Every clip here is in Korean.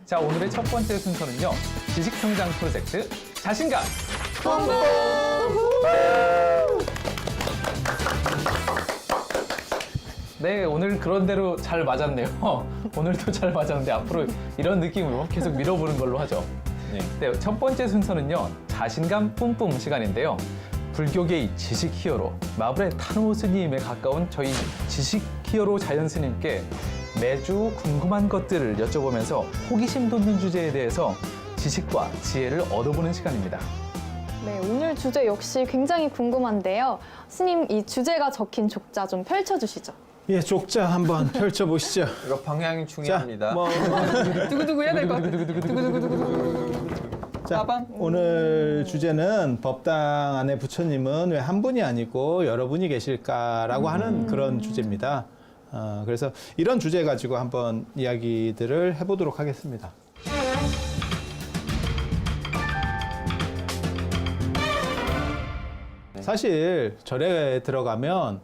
자, 오늘의 첫 번째 순서는요. 지식성장 프로젝트 자신감 뿜뿜! 네, 오늘 그런대로 잘 맞았네요. 오늘도 잘 맞았는데 앞으로 이런 느낌으로 계속 밀어보는 걸로 하죠. 네, 첫 번째 순서는요. 자신감 뿜뿜 시간인데요. 불교계의 지식 히어로 마블의 타노 스님에 가까운 저희 지식 히어로 자연 스님께 매주 궁금한 것들을 여쭤보면서 호기심 돋는 주제에 대해서 지식과 지혜를 얻어보는 시간입니다. 네, 오늘 주제 역시 굉장히 궁금한데요. 스님, 이 주제가 적힌 족자 좀 펼쳐주시죠. 예, 족자 한번 펼쳐보시죠. 이거 방향이 중요합니다. 두구두구 해야 될 것 같아요. 두구두구두구두구. 자, 오늘 주제는 법당 안에 부처님은 왜 한 분이 아니고 여러 분이 계실까라고 하는 그런 주제입니다. 그래서 이런 주제 가지고 한번 이야기들을 해보도록 하겠습니다. 사실 절에 들어가면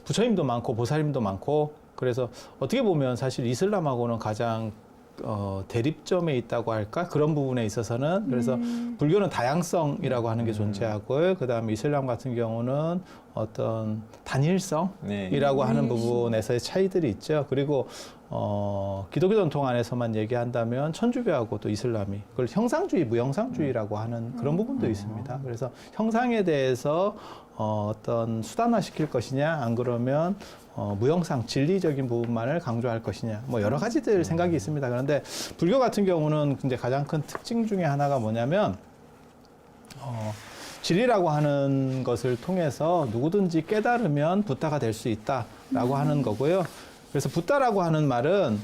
부처님도 많고 보살님도 많고, 그래서 어떻게 보면 사실 이슬람하고는 가장 대립점에 있다고 할까? 그런 부분에 있어서는. 그래서 불교는 다양성이라고 하는 게 존재하고요. 그 다음에 이슬람 같은 경우는 어떤 단일성이라고 하는 부분에서의 차이들이 있죠. 그리고 기독교 전통 안에서만 얘기한다면 천주교하고 또 이슬람이 그걸 형상주의, 무형상주의라고 하는 그런 부분도 있습니다. 그래서 형상에 대해서 어떤 수단화시킬 것이냐, 안 그러면 무형상, 진리적인 부분만을 강조할 것이냐, 뭐 여러 가지들 생각이 있습니다. 그런데 불교 같은 경우는 이제 가장 큰 특징 중에 하나가 뭐냐면 진리라고 하는 것을 통해서 누구든지 깨달으면 붓다가 될 수 있다라고 하는 거고요. 그래서 붓다라고 하는 말은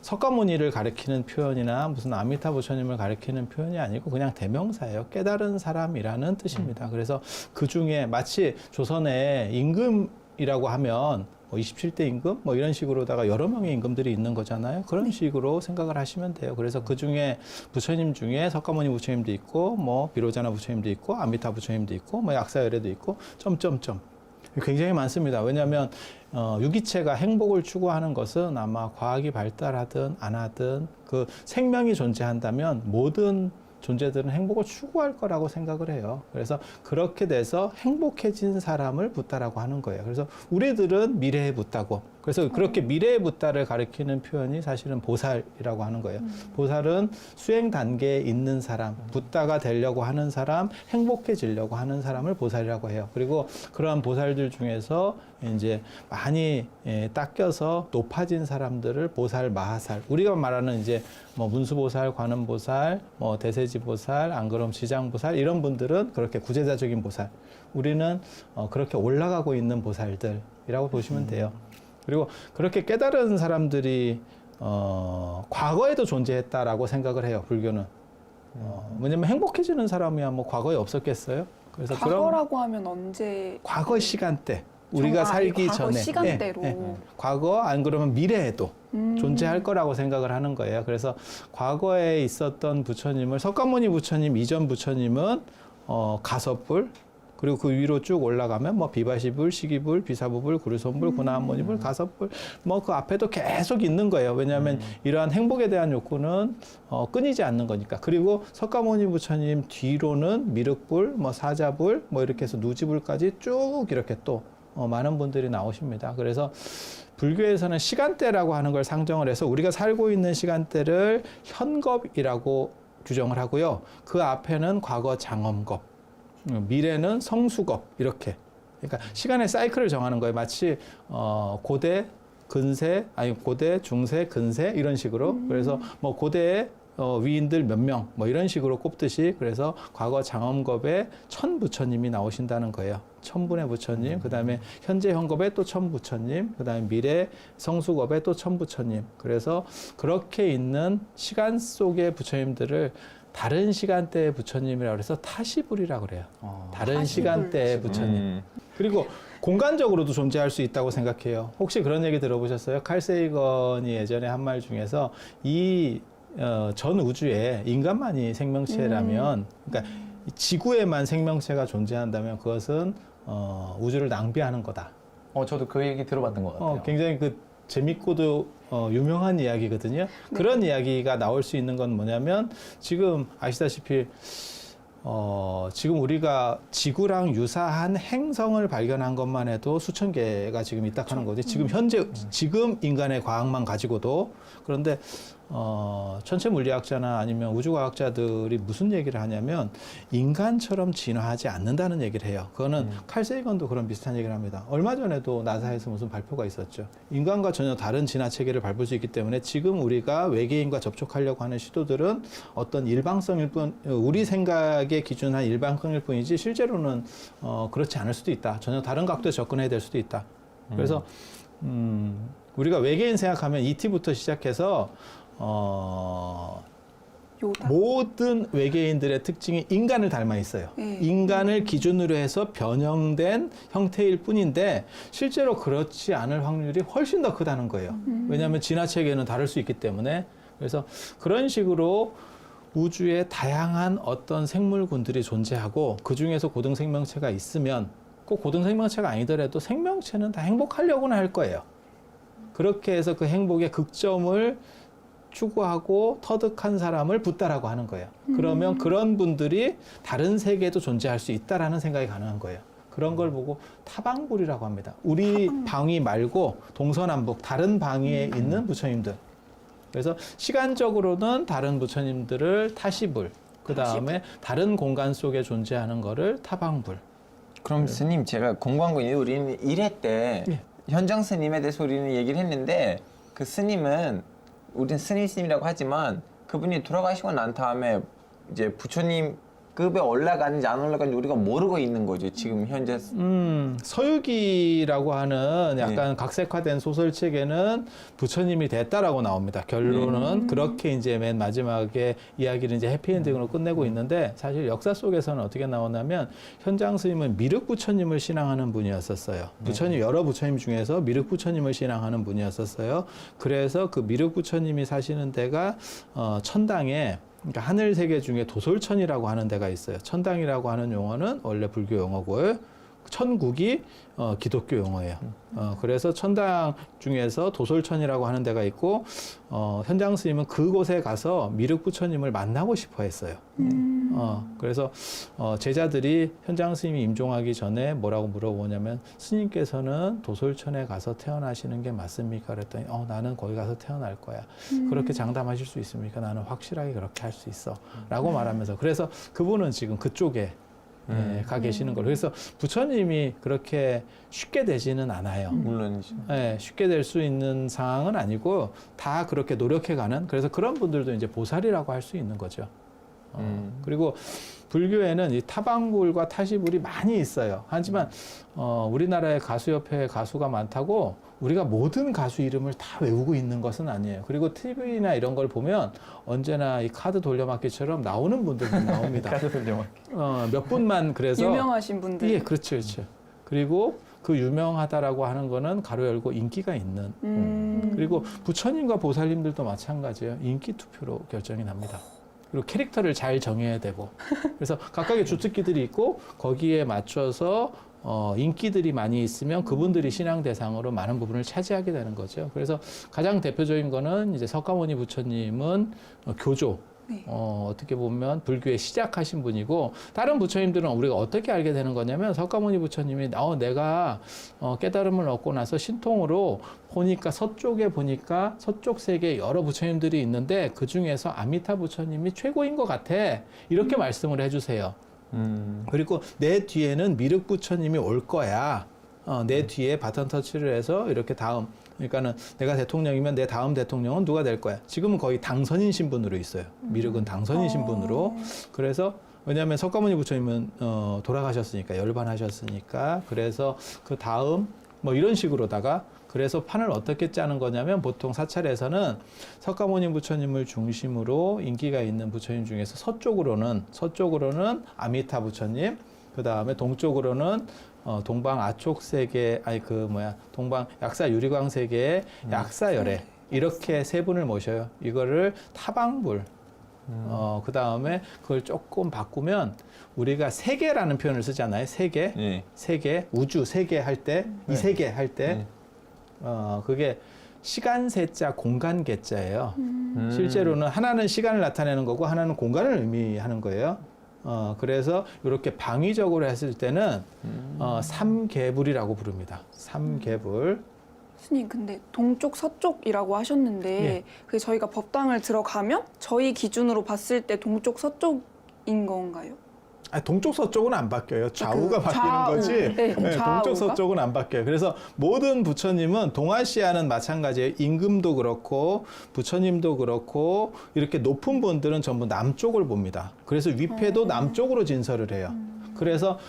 석가모니를 가리키는 표현이나 무슨 아미타 부처님을 가리키는 표현이 아니고 그냥 대명사예요. 깨달은 사람이라는 뜻입니다. 그래서 그 중에 마치 조선의 임금이라고 하면 27대 임금? 뭐 이런 식으로다가 여러 명의 임금들이 있는 거잖아요. 그런 식으로 생각을 하시면 돼요. 그래서 그 중에 부처님 중에 석가모니 부처님도 있고, 뭐 비로자나 부처님도 있고, 아미타 부처님도 있고, 뭐 약사열애도 있고, 점점점. 굉장히 많습니다. 왜냐하면 유기체가 행복을 추구하는 것은 아마 과학이 발달하든 안 하든 그 생명이 존재한다면 모든 존재들은 행복을 추구할 거라고 생각을 해요. 그래서 그렇게 돼서 행복해진 사람을 붓다라고 하는 거예요. 그래서 우리들은 미래의 붓다고, 그래서 그렇게 미래의 붓다를 가리키는 표현이 사실은 보살이라고 하는 거예요. 보살은 수행 단계에 있는 사람, 붓다가 되려고 하는 사람, 행복해지려고 하는 사람을 보살이라고 해요. 그리고 그러한 보살들 중에서 이제 많이 닦여서 높아진 사람들을 보살, 마하살, 우리가 말하는 이제 뭐 문수보살, 관음보살, 뭐 대세지보살, 안 그럼 지장보살, 이런 분들은 그렇게 구제자적인 보살, 우리는 그렇게 올라가고 있는 보살들이라고 보시면 돼요. 그리고 그렇게 깨달은 사람들이 과거에도 존재했다라고 생각을 해요. 불교는. 왜냐면 행복해지는 사람이야 뭐 과거에 없었겠어요? 그래서 과거라고 하면 언제? 과거 시간대, 우리가 살기 과거 전에, 시간대로. 과거, 안 그러면 미래에도 존재할 거라고 생각을 하는 거예요. 그래서 과거에 있었던 부처님을, 석가모니 부처님 이전 부처님은 가섭불, 그리고 그 위로 쭉 올라가면 뭐 비바시불, 시기불, 비사부불, 구르손불, 구나모니불, 가섭불, 뭐 그 앞에도 계속 있는 거예요. 왜냐하면 이러한 행복에 대한 욕구는 끊이지 않는 거니까. 그리고 석가모니 부처님 뒤로는 미륵불, 뭐 사자불, 뭐 이렇게 해서 누지불까지 쭉 이렇게 또 많은 분들이 나오십니다. 그래서 불교에서는 시간대라고 하는 걸 상정을 해서 우리가 살고 있는 시간대를 현겁이라고 규정을 하고요. 그 앞에는 과거 장엄겁, 미래는 성수겁, 이렇게. 그러니까 시간의 사이클을 정하는 거예요. 마치 고대, 근세, 아니 고대, 중세, 근세 이런 식으로. 그래서 뭐 고대에 위인들 몇 명, 뭐 이런 식으로 꼽듯이, 그래서 과거 장엄겁에 천 부처님이 나오신다는 거예요. 천분의 부처님, 그 다음에 현재 현겁에 또 천 부처님, 그 다음에 미래 성수겁에 또 천 부처님. 그래서 그렇게 있는 시간 속의 부처님들을 다른 시간대의 부처님이라고 해서 타시불이라고 그래요. 다른 시간대의 부처님. 그리고 공간적으로도 존재할 수 있다고 생각해요. 혹시 그런 얘기 들어보셨어요? 칼 세이건이 예전에 한 말 중에서 이 전 우주에 인간만이 생명체라면, 그러니까 지구에만 생명체가 존재한다면 그것은 우주를 낭비하는 거다. 저도 그 얘기 들어봤던 것 같아요. 굉장히 그 재밌고도 유명한 이야기거든요. 그런 이야기가 나올 수 있는 건 뭐냐면 지금 아시다시피 지금 우리가 지구랑 유사한 행성을 발견한 것만 해도 수천 개가 지금 있다 하는 거지. 지금 현재 지금 인간의 과학만 가지고도. 그런데 천체 물리학자나 아니면 우주과학자들이 무슨 얘기를 하냐면 인간처럼 진화하지 않는다는 얘기를 해요. 그거는 칼 세이건도 그런 비슷한 얘기를 합니다. 얼마 전에도 나사에서 무슨 발표가 있었죠. 인간과 전혀 다른 진화 체계를 밟을 수 있기 때문에 지금 우리가 외계인과 접촉하려고 하는 시도들은 어떤 일방성일 뿐, 우리 생각의 기준한 일방성일 뿐이지 실제로는 그렇지 않을 수도 있다. 전혀 다른 각도에서 접근해야 될 수도 있다. 그래서 우리가 외계인 생각하면 ET부터 시작해서 요다. 모든 외계인들의 특징이 인간을 닮아 있어요. 네. 인간을 기준으로 해서 변형된 형태일 뿐인데 실제로 그렇지 않을 확률이 훨씬 더 크다는 거예요. 왜냐하면 진화 체계는 다를 수 있기 때문에. 그래서 그런 식으로 우주에 다양한 어떤 생물군들이 존재하고 그 중에서 고등 생명체가 있으면 꼭 고등 생명체가 아니더라도 생명체는 다 행복하려고는 할 거예요. 그렇게 해서 그 행복의 극점을 추구하고 터득한 사람을 붓다라고 하는 거예요. 그러면 그런 분들이 다른 세계에도 존재할 수 있다라는 생각이 가능한 거예요. 그런 걸 보고 타방불이라고 합니다. 우리 방위 말고 동서남북 다른 방위에 있는 부처님들. 그래서 시간적으로는 다른 부처님들을 타시불, 그 다음에 다른 공간 속에 존재하는 거를 타방불. 그럼 스님 제가 궁금한 건 우리는 1회 때 예. 현장 스님에 대해서 우리는 얘기를 했는데 그 스님은 우리는 스님이라고 하지만 그분이 돌아가시고 난 다음에 이제 부처님급에 올라가는지 안 올라가는지 우리가 모르고 있는 거죠. 지금 현재. 서유기라고 하는 약간 각색화된 소설책에는 부처님이 됐다라고 나옵니다. 결론은 그렇게 이제 맨 마지막에 이야기를 이제 해피엔딩으로 끝내고 있는데 사실 역사 속에서는 어떻게 나오냐면 현장 스님은 미륵 부처님을 신앙하는 분이었었어요. 부처님 여러 부처님 중에서 미륵 부처님을 신앙하는 분이었었어요. 그래서 그 미륵 부처님이 사시는 데가 천당에 그러니까 하늘 세계 중에 도솔천이라고 하는 데가 있어요. 천당이라고 하는 용어는 원래 불교 용어고요. 천국이 기독교 용어예요. 그래서 천당 중에서 도솔천이라고 하는 데가 있고 현장 스님은 그곳에 가서 미륵 부처님을 만나고 싶어 했어요. 그래서 제자들이 현장 스님이 임종하기 전에 뭐라고 물어보냐면 스님께서는 도솔천에 가서 태어나시는 게 맞습니까? 그랬더니 나는 거기 가서 태어날 거야. 그렇게 장담하실 수 있습니까? 나는 확실하게 그렇게 할 수 있어. 라고 말하면서 그래서 그분은 지금 그쪽에 가 계시는 걸로. 그래서 부처님이 그렇게 쉽게 되지는 않아요. 물론이죠. 쉽게 될 수 있는 상황은 아니고 다 그렇게 노력해가는. 그래서 그런 분들도 이제 보살이라고 할 수 있는 거죠. 그리고 불교에는 이 타방불과 타시불이 많이 있어요. 하지만 우리나라의 가수협회에 가수가 많다고 우리가 모든 가수 이름을 다 외우고 있는 것은 아니에요. 그리고 TV나 이런 걸 보면 언제나 이 카드 돌려막기처럼 나오는 분들도 나옵니다. 카드 돌려막기. 몇 분만 그래서 유명하신 분들. 예, 그렇죠, 그렇죠. 그리고 그 유명하다라고 하는 거는 가로 열고 인기가 있는. 그리고 부처님과 보살님들도 마찬가지예요. 인기 투표로 결정이 납니다. 그리고 캐릭터를 잘 정해야 되고. 그래서 각각의 주특기들이 있고 거기에 맞춰서 인기들이 많이 있으면 그분들이 신앙 대상으로 많은 부분을 차지하게 되는 거죠. 그래서 가장 대표적인 거는 이제 석가모니 부처님은 교조. 어떻게 보면 불교에 시작하신 분이고 다른 부처님들은 우리가 어떻게 알게 되는 거냐면 석가모니 부처님이 내가 깨달음을 얻고 나서 신통으로 보니까 서쪽에 보니까 서쪽 세계에 여러 부처님들이 있는데 그 중에서 아미타 부처님이 최고인 것 같아 이렇게 말씀을 해주세요. 그리고 내 뒤에는 미륵 부처님이 올 거야. 내 뒤에 바톤 터치를 해서 이렇게 다음 그러니까는 내가 대통령이면 내 다음 대통령은 누가 될 거야. 지금은 거의 당선인 신분으로 있어요. 미륵은 당선인 신분으로. 그래서 왜냐하면 석가모니 부처님은 돌아가셨으니까 열반하셨으니까 그래서 그 다음 뭐 이런 식으로다가 그래서 판을 어떻게 짜는 거냐면 보통 사찰에서는 석가모니 부처님을 중심으로 인기가 있는 부처님 중에서 서쪽으로는 아미타 부처님, 그 다음에 동쪽으로는 동방 아촉 세계 동방 약사 유리광 세계의 약사 열애 이렇게 세 분을 모셔요. 이거를 타방불. 그 다음에 그걸 조금 바꾸면 우리가 세계라는 표현을 쓰잖아요. 세계, 세계, 우주 세계 할 때, 이 세계 할 때, 그게 시간 세자, 공간 개자예요. 실제로는 하나는 시간을 나타내는 거고 하나는 공간을 의미하는 거예요. 그래서 이렇게 방위적으로 했을 때는 삼계불이라고 부릅니다. 삼계불. 스님 근데 동쪽 서쪽이라고 하셨는데 예. 그 저희가 법당을 들어가면 저희 기준으로 봤을 때 동쪽 서쪽인 건가요? 동쪽 서쪽은 안 바뀌어요. 좌우가 바뀌는 좌우. 거지. 네, 좌우가? 동쪽 서쪽은 안 바뀌어요. 그래서 모든 부처님은 동아시아는 마찬가지예요. 임금도 그렇고 부처님도 그렇고 이렇게 높은 분들은 전부 남쪽을 봅니다. 그래서 위패도 남쪽으로 진설을 해요. 그래서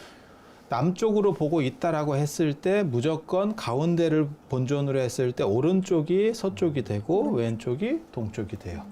남쪽으로 보고 있다라고 했을 때 무조건 가운데를 본존으로 했을 때 오른쪽이 서쪽이 되고 왼쪽이 동쪽이 돼요.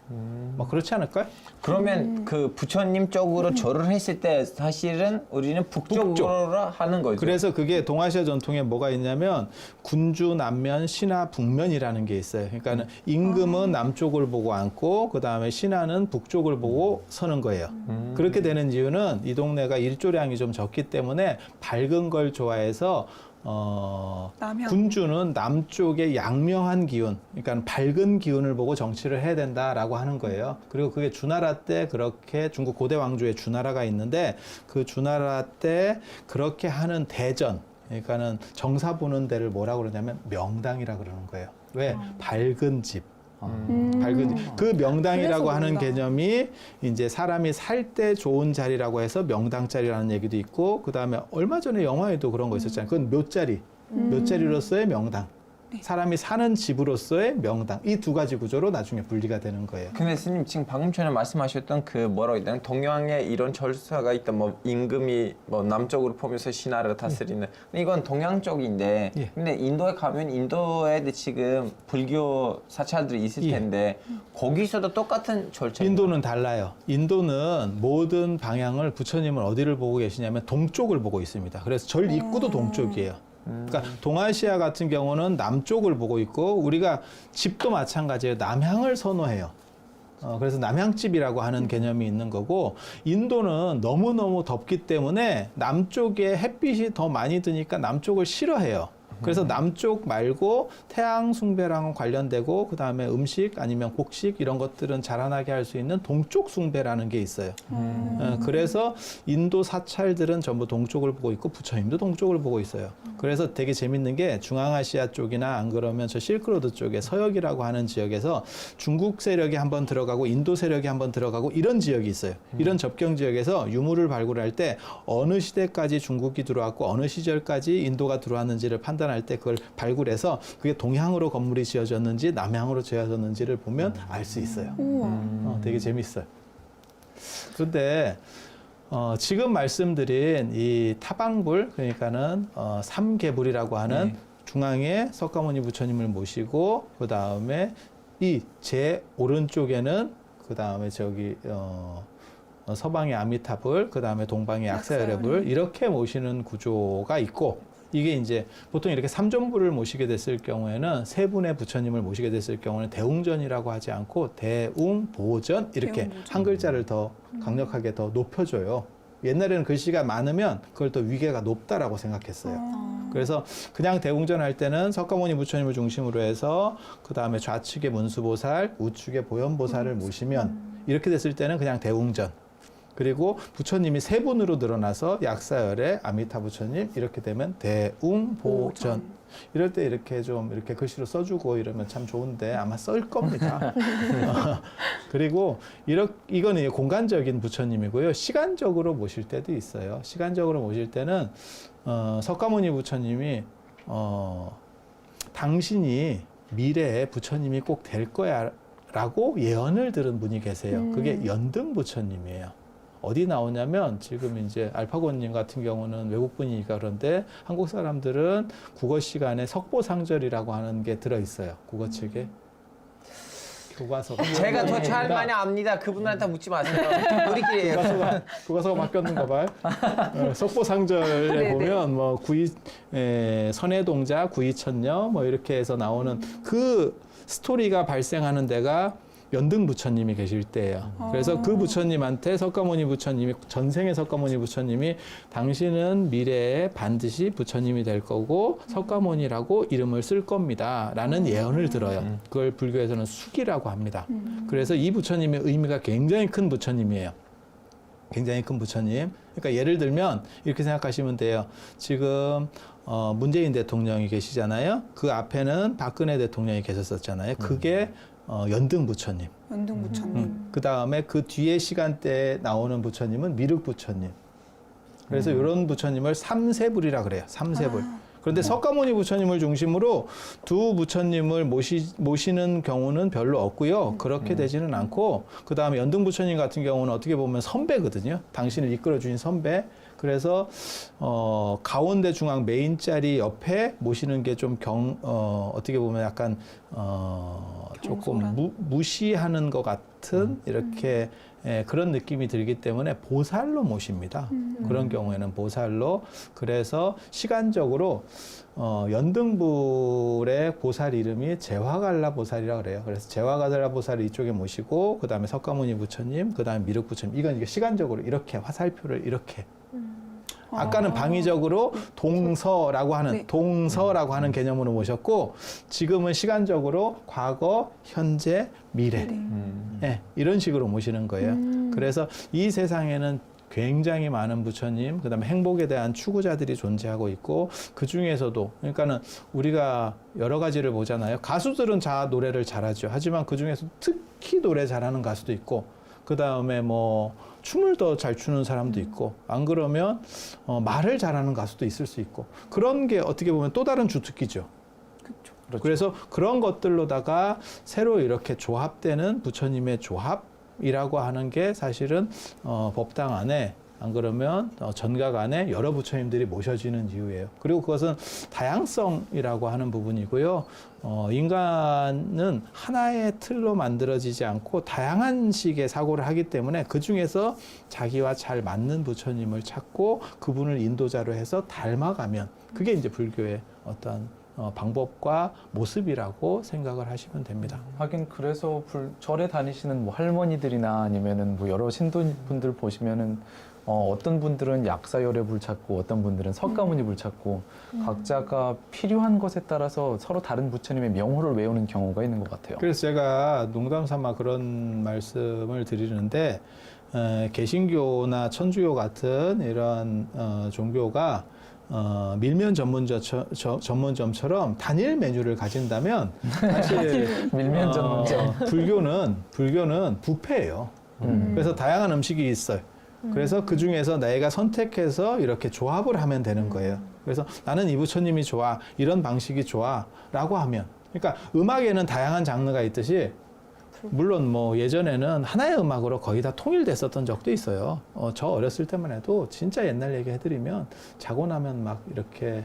뭐 그렇지 않을까요? 그러면 그 부처님 쪽으로 절을 했을 때 사실은 우리는 북쪽으로 하는 거죠. 그래서 그게 동아시아 전통에 뭐가 있냐면 군주 남면, 신하 북면이라는 게 있어요. 그러니까 임금은 남쪽을 보고 앉고 그 다음에 신하는 북쪽을 보고 서는 거예요. 그렇게 되는 이유는 이 동네가 일조량이 좀 적기 때문에 밝은 걸 좋아해서 남향. 군주는 남쪽의 양명한 기운, 그러니까 밝은 기운을 보고 정치를 해야 된다라고 하는 거예요. 그리고 그게 주나라 때 그렇게 중국 고대 왕조의 주나라가 있는데 그 주나라 때 그렇게 하는 대전, 그러니까는 정사 보는 데를 뭐라고 그러냐면 명당이라 그러는 거예요. 왜? 밝은 집. 밝은 집. 그 명당이라고 그래서 하는 명당. 개념이 이제 사람이 살 때 좋은 자리라고 해서 명당자리라는 얘기도 있고 그 다음에 얼마 전에 영화에도 그런 거 있었잖아요. 그건 묘자리. 묘자리로서의 명당. 사람이 사는 집으로서의 명당. 이 두 가지 구조로 나중에 분리가 되는 거예요. 근데 스님 지금 방금 전에 말씀하셨던 그 뭐라고 했다는 동양에 이런 절차가 있다. 뭐 임금이 뭐 남쪽으로 보면서 신하를 다스리는 이건 동양 쪽인데 예. 근데 인도에 가면 인도에도 지금 불교 사찰들이 있을 예. 텐데 거기서도 똑같은 절차. 인도는 달라요. 인도는 모든 방향을 부처님은 어디를 보고 계시냐면 동쪽을 보고 있습니다. 그래서 절 입구도 동쪽이에요. 그러니까 동아시아 같은 경우는 남쪽을 보고 있고 우리가 집도 마찬가지예요. 남향을 선호해요. 그래서 남향집이라고 하는 개념이 있는 거고 인도는 너무너무 덥기 때문에 남쪽에 햇빛이 더 많이 드니까 남쪽을 싫어해요. 그래서 남쪽 말고 태양 숭배랑 관련되고 그 다음에 음식 아니면 곡식 이런 것들은 자라나게 할 수 있는 동쪽 숭배라는 게 있어요. 그래서 인도 사찰들은 전부 동쪽을 보고 있고 부처님도 동쪽을 보고 있어요. 그래서 되게 재밌는 게 중앙아시아 쪽이나 안 그러면 저 실크로드 쪽에 서역이라고 하는 지역에서 중국 세력이 한번 들어가고 인도 세력이 한번 들어가고 이런 지역이 있어요. 이런 접경 지역에서 유물을 발굴할 때 어느 시대까지 중국이 들어왔고 어느 시절까지 인도가 들어왔는지를 판단할 때 그걸 발굴해서 그게 동향으로 건물이 지어졌는지 남향으로 지어졌는지를 보면 알 수 있어요. 되게 재밌어요. 그런데 지금 말씀드린 이 타방불 그러니까는 삼계불이라고 하는 중앙에 석가모니 부처님을 모시고 그 다음에 이 제 오른쪽에는 그 다음에 저기 서방의 아미타불 그 다음에 동방의 약사열애불 이렇게 모시는 구조가 있고 이게 이제 보통 이렇게 삼존불을 모시게 됐을 경우에는 세 분의 부처님을 모시게 됐을 경우는 대웅전이라고 하지 않고 대웅보전 이렇게 대웅보전. 한 글자를 더 강력하게 더 높여줘요. 옛날에는 글씨가 많으면 그걸 더 위계가 높다라고 생각했어요. 그래서 그냥 대웅전 할 때는 석가모니 부처님을 중심으로 해서 그 다음에 좌측에 문수보살, 우측에 보현보살을 모시면 이렇게 됐을 때는 그냥 대웅전. 그리고 부처님이 세 분으로 늘어나서 약사열애, 아미타 부처님 이렇게 되면 대웅보전. 이럴 때 이렇게 좀 이렇게 글씨로 써주고 이러면 참 좋은데 아마 쓸 겁니다. 그리고 이거는 공간적인 부처님이고요. 시간적으로 모실 때도 있어요. 시간적으로 모실 때는 석가모니 부처님이 당신이 미래에 부처님이 꼭 될 거야 라고 예언을 들은 분이 계세요. 그게 연등 부처님이에요. 어디 나오냐면 지금 이제 알파고님 같은 경우는 외국분이니까 그런데 한국 사람들은 국어 시간에 석보상절이라고 하는 게 들어있어요. 국어 책에. 교과서가. 제가 더 잘 많이 압니다. 그분한테 묻지 마세요. 우리끼리예요. 교과서가 바뀌었는가 봐요. 석보상절에 네네. 보면 뭐 선해동자, 구이천녀 뭐 이렇게 해서 나오는 그 스토리가 발생하는 데가 연등 부처님이 계실 때예요. 그래서 그 부처님한테 석가모니 부처님이, 전생의 석가모니 부처님이 당신은 미래에 반드시 부처님이 될 거고 석가모니라고 이름을 쓸 겁니다 라는 예언을 들어요. 그걸 불교에서는 숙이라고 합니다. 그래서 이 부처님의 의미가 굉장히 큰 부처님이에요. 굉장히 큰 부처님. 그러니까 예를 들면 이렇게 생각하시면 돼요. 지금 문재인 대통령이 계시잖아요. 그 앞에는 박근혜 대통령이 계셨었잖아요. 그게 연등 부처님. 연등 부처님. 그 다음에 그 뒤에 시간대에 나오는 부처님은 미륵 부처님. 그래서 이런 부처님을 삼세불이라 그래요. 삼세불. 그런데 석가모니 부처님을 중심으로 두 부처님을 모시는 경우는 별로 없고요. 그렇게 되지는 않고, 그 다음에 연등 부처님 같은 경우는 어떻게 보면 선배거든요. 당신을 이끌어 주신 선배. 그래서 가운데 중앙 메인 자리 옆에 모시는 게 좀 어떻게 보면 약간 조금 무시하는 것 같은 이렇게 그런 느낌이 들기 때문에 보살로 모십니다. 그런 경우에는 보살로. 그래서 시간적으로 연등불의 보살 이름이 제화갈라 보살이라고 그래요. 그래서 제화갈라 보살을 이쪽에 모시고, 그 다음에 석가모니 부처님, 그 다음에 미륵 부처님. 이건 이게 시간적으로 이렇게 화살표를 이렇게. 아까는 방위적으로 동서라고 하는, 네. 동서라고 하는 개념으로 모셨고, 지금은 시간적으로 과거, 현재, 미래. 네, 이런 식으로 모시는 거예요. 그래서 이 세상에는 굉장히 많은 부처님, 그 다음에 행복에 대한 추구자들이 존재하고 있고, 그 중에서도, 그러니까는 우리가 여러 가지를 보잖아요. 가수들은 노래를 잘하죠. 하지만 그 중에서 특히 노래 잘하는 가수도 있고, 그 다음에 뭐 춤을 더 잘 추는 사람도 있고, 안 그러면 말을 잘하는 가수도 있을 수 있고, 그런 게 어떻게 보면 또 다른 주특기죠. 그렇죠. 그래서 그런 것들로다가 새로 이렇게 조합되는 부처님의 조합이라고 하는 게 사실은 법당 안에, 안 그러면 전각 안에 여러 부처님들이 모셔지는 이유예요. 그리고 그것은 다양성이라고 하는 부분이고요. 인간은 하나의 틀로 만들어지지 않고 다양한 식의 사고를 하기 때문에 그 중에서 자기와 잘 맞는 부처님을 찾고 그분을 인도자로 해서 닮아가면, 그게 이제 불교의 어떤 방법과 모습이라고 생각을 하시면 됩니다. 하긴 그래서 절에 다니시는 뭐 할머니들이나 아니면은 뭐 여러 신도분들 보시면은 어떤 분들은 약사열애 불 찾고, 어떤 분들은 석가모니 불 찾고, 각자가 필요한 것에 따라서 서로 다른 부처님의 명호를 외우는 경우가 있는 것 같아요. 그래서 제가 농담 삼아 그런 말씀을 드리는데, 개신교나 천주교 같은 이런 종교가 밀면 전문점처럼 단일 메뉴를 가진다면 사실 밀면 전문점. 불교는 뷔페예요. 그래서 다양한 음식이 있어요. 그래서 그 중에서 내가 선택해서 이렇게 조합을 하면 되는 거예요. 그래서 나는 이 부처님이 좋아, 이런 방식이 좋아라고 하면, 그러니까 음악에는 다양한 장르가 있듯이, 물론 뭐 예전에는 하나의 음악으로 거의 다 통일됐었던 적도 있어요. 저 어렸을 때만 해도 진짜 옛날 얘기 해드리면 자고 나면 막 이렇게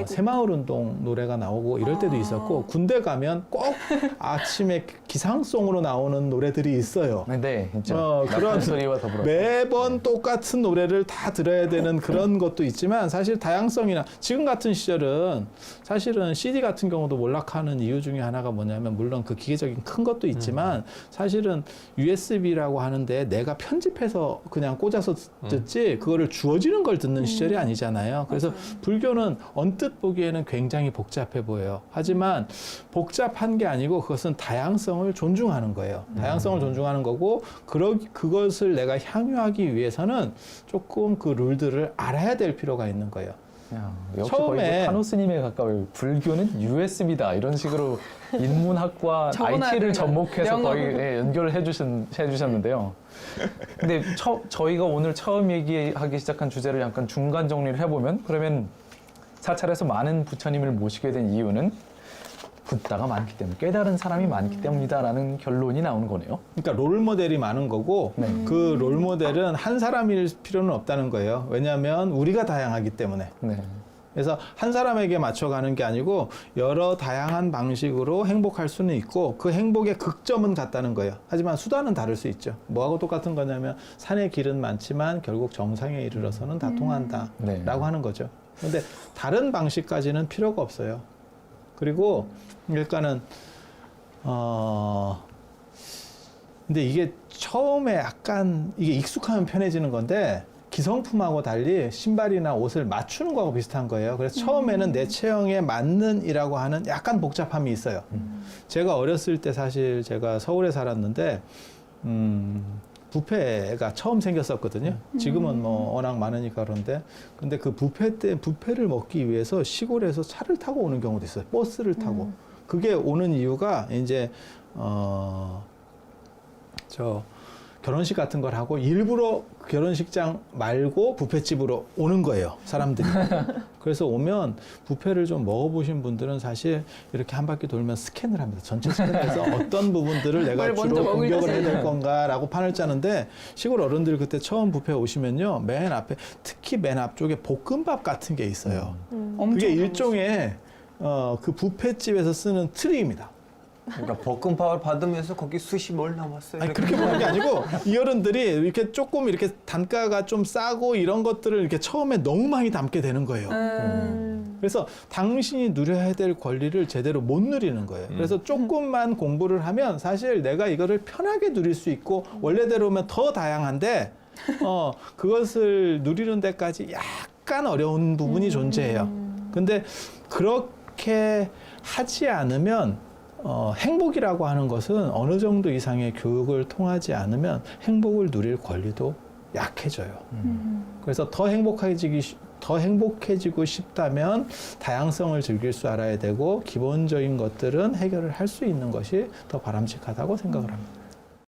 새마을운동 노래가 나오고 이럴 때도 있었고, 군대 가면 꼭 아침에 기상송으로 나오는 노래들이 있어요. 네, 있죠. 그런 소리와 더불어 매번 똑같은 노래를 다 들어야 되는 그런 것도 있지만, 사실 다양성이나 지금 같은 시절은 사실은 CD 같은 경우도 몰락하는 이유 중에 하나가 뭐냐면, 물론 그 기계적인 큰 것도 있지만 사실은 USB라고 하는데 내가 편집해서 그냥 꽂아서 듣지 그거를 주어지는 걸 듣는 시절이 아니잖아요. 그래서 불교는 언뜻 보기에는 굉장히 복잡해 보여요. 하지만 복잡한 게 아니고 그것은 다양성을 존중하는 거예요. 다양성을 존중하는 거고, 그것을 내가 향유하기 위해서는 조금 그 룰들을 알아야 될 필요가 있는 거예요. 야, 역시 처음에 거의 뭐 카노스님에 가까워요. 불교는 USB다 이런 식으로 인문학과 적어놔야 IT를 되는 접목해서 거의 영어로. 연결을 해주셨는데요. 근데 저희가 오늘 처음 얘기하기 시작한 주제를 약간 중간 정리를 해보면, 그러면 사찰에서 많은 부처님을 모시게 된 이유는 붓다가 많기 때문에, 깨달은 사람이 많기 때문이다라는 결론이 나오는 거네요. 그러니까 롤모델이 많은 거고, 그 롤모델은 한 사람일 필요는 없다는 거예요. 왜냐하면 우리가 다양하기 때문에. 네. 그래서 한 사람에게 맞춰가는 게 아니고 여러 다양한 방식으로 행복할 수는 있고, 그 행복의 극점은 같다는 거예요. 하지만 수단은 다를 수 있죠. 뭐하고 똑같은 거냐면, 산의 길은 많지만 결국 정상에 이르러서는 다 통한다 네. 라고 하는 거죠. 근데 다른 방식까지는 필요가 없어요. 그리고 그러니까는 근데 이게 처음에 약간 이게 익숙하면 편해지는 건데 기성품하고 달리 신발이나 옷을 맞추는 거하고 비슷한 거예요. 그래서 처음에는 내 체형에 맞는 이라고 하는 약간 복잡함이 있어요. 제가 어렸을 때 사실 제가 서울에 살았는데 뷔페가 처음 생겼었거든요. 지금은 뭐 워낙 많으니까 그런데 근데 그 뷔페 때 뷔페를 먹기 위해서 시골에서 차를 타고 오는 경우도 있어요. 버스를 타고. 그게 오는 이유가 이제 저 결혼식 같은 걸 하고 일부러 결혼식장 말고 뷔페집으로 오는 거예요, 사람들이. 그래서 오면 뷔페를 좀 먹어보신 분들은 사실 이렇게 한 바퀴 돌면 스캔을 합니다. 전체 스캔해서 어떤 부분들을 내가 뭘 먼저 주로 공격을 해야 먹을지. 될 건가라고 판을 짜는데 시골 어른들 그때 처음 뷔페 오시면요, 맨 앞에 특히 맨 앞쪽에 볶음밥 같은 게 있어요. 엄청 그게 많았어요. 일종의 그 뷔페집에서 쓰는 트리입니다. 그러니까 볶음밥을 받으면서 거기 숯이 뭘 남았어요? 아니, 그렇게 보는 게 아니고 이 어른들이 이렇게 조금 이렇게 단가가 좀 싸고 이런 것들을 이렇게 처음에 너무 많이 담게 되는 거예요. 그래서 당신이 누려야 될 권리를 제대로 못 누리는 거예요. 그래서 조금만 공부를 하면 사실 내가 이거를 편하게 누릴 수 있고 원래대로면 더 다양한데 그것을 누리는 데까지 약간 어려운 부분이 존재해요. 근데 그렇게 하지 않으면 행복이라고 하는 것은 어느 정도 이상의 교육을 통하지 않으면 행복을 누릴 권리도 약해져요. 그래서 더 행복해지고 싶다면 다양성을 즐길 줄 알아야 되고 기본적인 것들은 해결을 할 수 있는 것이 더 바람직하다고 생각을 합니다.